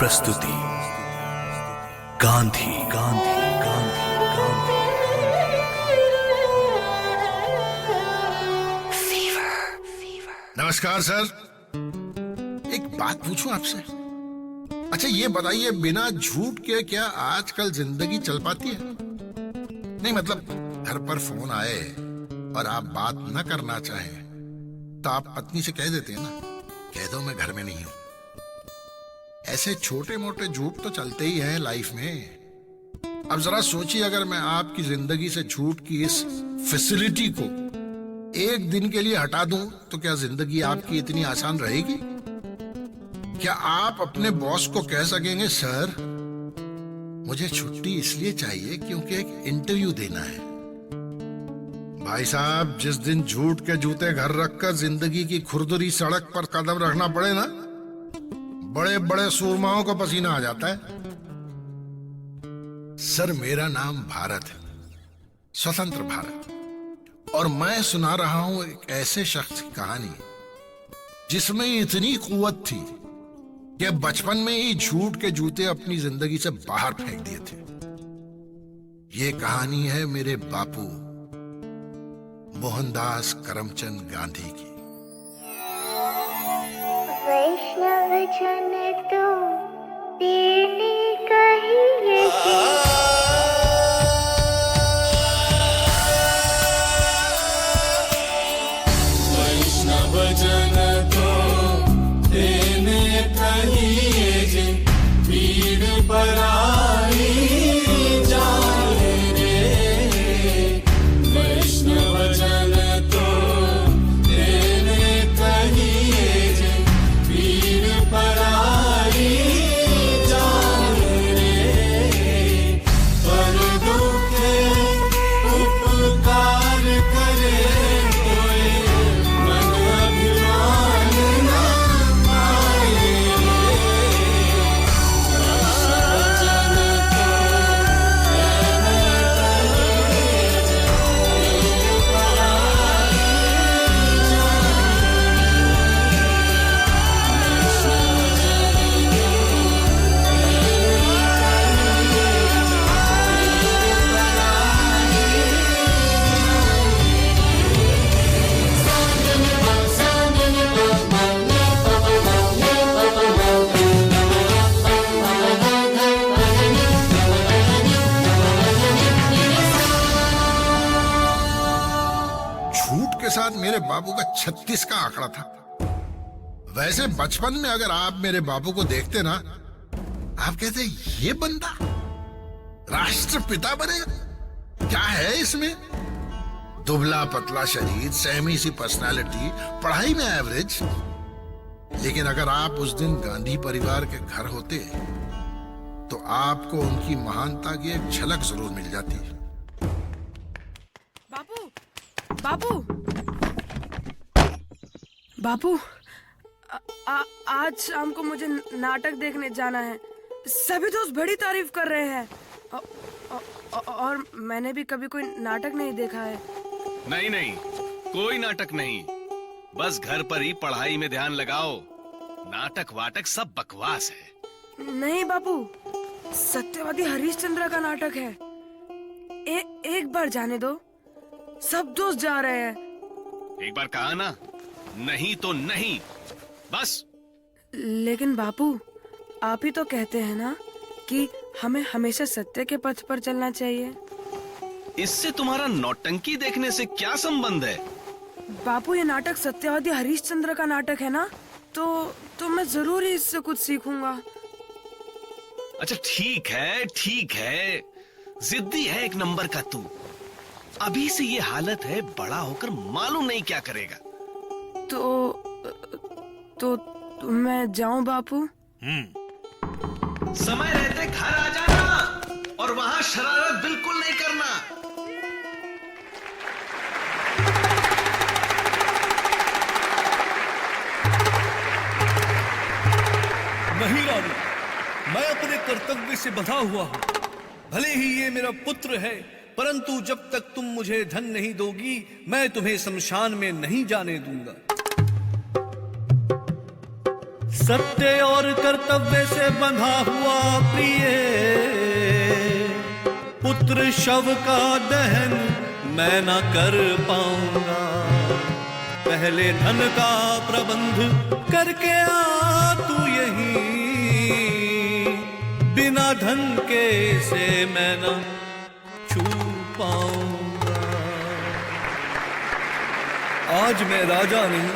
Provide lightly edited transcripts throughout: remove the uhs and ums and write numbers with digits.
प्रस्तुति गांधी गांधी गांधी गांधी नमस्कार सर, एक बात पूछूं आपसे। अच्छा ये बताइए, बिना झूठ के क्या आजकल जिंदगी चल पाती है? नहीं मतलब घर पर फोन आए और आप बात न करना चाहें तो आप पत्नी से कह देते हैं ना, कह दो मैं घर में नहीं हूं। ऐसे छोटे मोटे झूठ तो चलते ही हैं लाइफ में। अब जरा सोचिए, अगर मैं आपकी जिंदगी से झूठ की इस फैसिलिटी को एक दिन के लिए हटा दूं तो क्या जिंदगी आपकी इतनी आसान रहेगी? क्या आप अपने बॉस को कह सकेंगे, सर मुझे छुट्टी इसलिए चाहिए क्योंकि एक इंटरव्यू देना है? भाई साहब, जिस दिन झूठ के जूते घर रखकर जिंदगी की खुरदुरी सड़क पर कदम रखना पड़े ना, बड़े बड़े सूरमाओं को पसीना आ जाता है। सर मेरा नाम भारत है, स्वतंत्र भारत, और मैं सुना रहा हूं एक ऐसे शख्स की कहानी जिसमें इतनी कुव्वत थी कि बचपन में ही झूठ के जूते अपनी जिंदगी से बाहर फेंक दिए थे। ये कहानी है मेरे बापू मोहनदास करमचंद गांधी की। वैष्णव जन तो तेने कहिए वैष्णव जन तो तेने कहिए जे, पीड़ पराई जाए रे। वैष्णव जन तो तेने कहिए जे, पीड़ पराई जाए रे। पर दुखे उपकार करे कोई, मन अभिमान न पाए रे। वैष्णव जन तो तेने कहिए जे, पीड़ पराई झूठ के साथ मेरे बाबू का 36 का आंकड़ा था। वैसे बचपन में अगर आप मेरे बाबू को देखते ना, आप कहते ये बंदा राष्ट्रपिता बनेगा? क्या है इसमें? दुबला पतला शरीर, सहमी सी पर्सनालिटी, पढ़ाई में एवरेज। लेकिन अगर आप उस दिन गांधी परिवार के घर होते तो आपको उनकी महानता की एक झलक जरूर मिल जाती। बाबू बाबू बाबू आज शाम को मुझे नाटक देखने जाना है। सभी दोस्त बड़ी तारीफ कर रहे हैं और मैंने भी कभी कोई नाटक नहीं देखा है। नहीं नहीं, कोई नाटक नहीं, बस घर पर ही पढ़ाई में ध्यान लगाओ। नाटक वाटक सब बकवास है। नहीं बाबू, सत्यवादी हरिश्चंद्र का नाटक है। एक बार जाने दो, सब दोस्त जा रहे हैं। एक बार कहा ना, नहीं तो नहीं, बस। लेकिन बापू, आप ही तो कहते हैं ना कि हमें हमेशा सत्य के पथ पर चलना चाहिए। इससे तुम्हारा नौटंकी देखने से क्या संबंध है? बापू, ये नाटक सत्यवादी हरिश्चंद्र का नाटक है ना, तो मैं जरूर ही इससे कुछ सीखूंगा। अच्छा ठीक है, जिद्दी है एक नंबर का तू। अभी से ये हालत है, बड़ा होकर मालूम नहीं क्या करेगा। तो मैं जाऊं बापू? समय रहते घर आ जाना और वहां शरारत बिल्कुल नहीं करना। नहीं रानी, मैं अपने कर्तव्य से बंधा हुआ हूं। भले ही ये मेरा पुत्र है, परंतु जब तक तुम मुझे धन नहीं दोगी, मैं तुम्हें शमशान में नहीं जाने दूंगा। सत्य और कर्तव्य से बंधा हुआ प्रिय, पुत्र शव का दहन मैं न कर पाऊंगा। पहले धन का प्रबंध करके आ तू यहीं, बिना धन के से मैं न छू पाऊंगा। आज मैं राजा नहीं,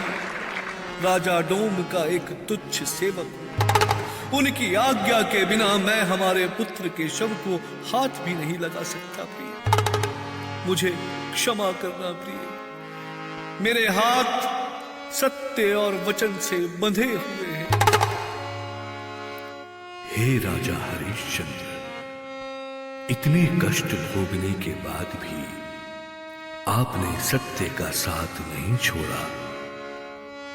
राजा डोम का एक तुच्छ सेवक हूं। उनकी आज्ञा के बिना मैं हमारे पुत्र के शव को हाथ भी नहीं लगा सकता प्रिय। मुझे क्षमा करना प्रिय, मेरे हाथ सत्य और वचन से बंधे हुए हैं। हे राजा हरिश्चंद्र, इतने कष्ट भोगने के बाद भी आपने सत्य का साथ नहीं छोड़ा।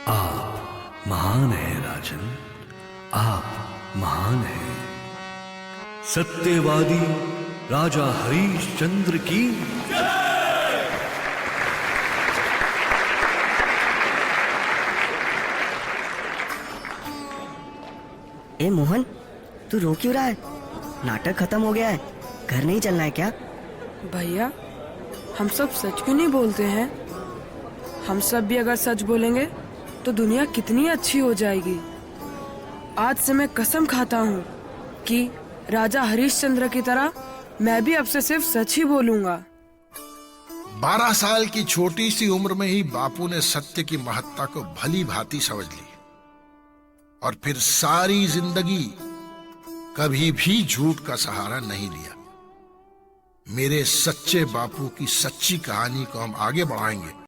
आप महान हैं राजन, आप महान हैं। सत्यवादी राजा हरिश्चंद्र की। ए मोहन, तू रो क्यों रहा है? नाटक खत्म हो गया है, घर नहीं चलना है क्या? भैया, हम सब सच क्यों नहीं बोलते हैं? हम सब भी अगर सच बोलेंगे तो दुनिया कितनी अच्छी हो जाएगी। आज से मैं कसम खाता हूँ कि राजा हरिश्चंद्र की तरह मैं भी अब से सिर्फ सच ही बोलूंगा। 12 साल की छोटी सी उम्र में ही बापू ने सत्य की महत्ता को भली भांति समझ ली और फिर सारी जिंदगी कभी भी झूठ का सहारा नहीं लिया। मेरे सच्चे बापू की सच्ची कहानी को हम आगे बढ़ाएंगे।